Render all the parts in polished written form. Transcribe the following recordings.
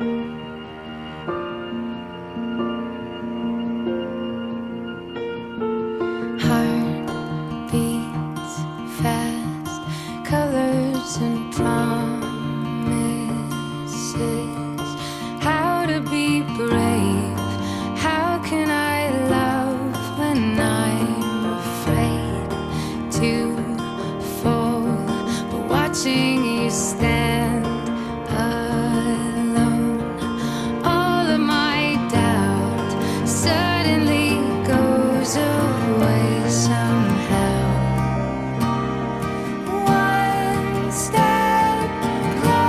Heart beats fast, colors and promises. How to be brave? How can I love when I'm afraid to fall? But watching you stand alone, all of my doubt suddenly goes away somehow. One step closer.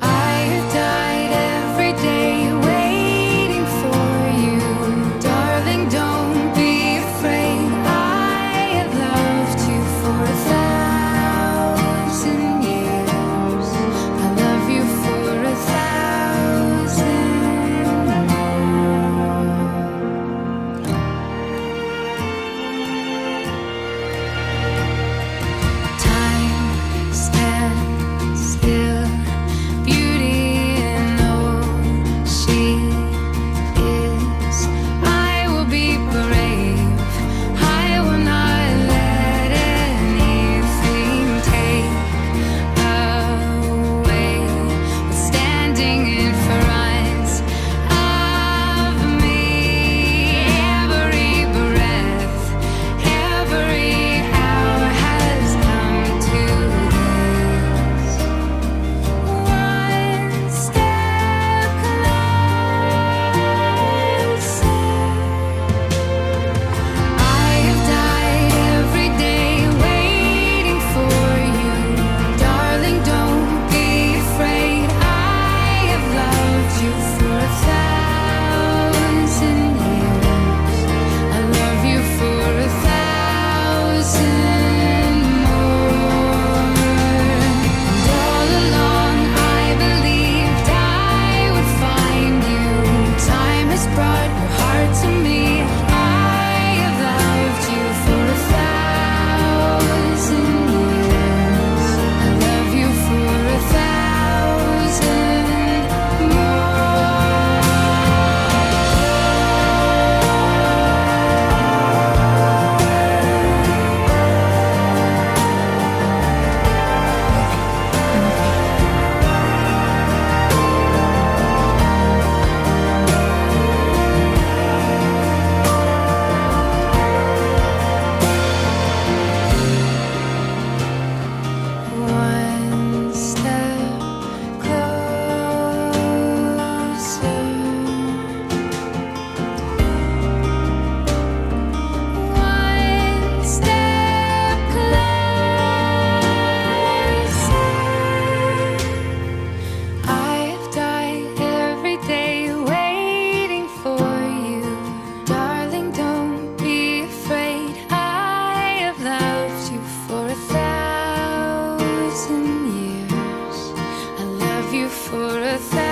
I have died every day waiting for you. Darling, don't be afraid. I have loved you for 1,000 years. I love you for 1,000 more. Time stands still, beauty in all she is. I will be brave. I will not let anything take away what's standing in front of me. Every breath, every hour has come to this. One step closer. I have died every day waiting for you. Darling, don't be afraid. I have loved you for 1,000 years. I love you for 1,000 more. And all along I believed I would find you. Time has brought your heart to me. I have loved you for 1,000 years. I love you for 1,000 One step closer. One step closer. I have died every day waiting for you. Darling, don't be afraid. I have loved you for 1,000 years. I love you for 1,000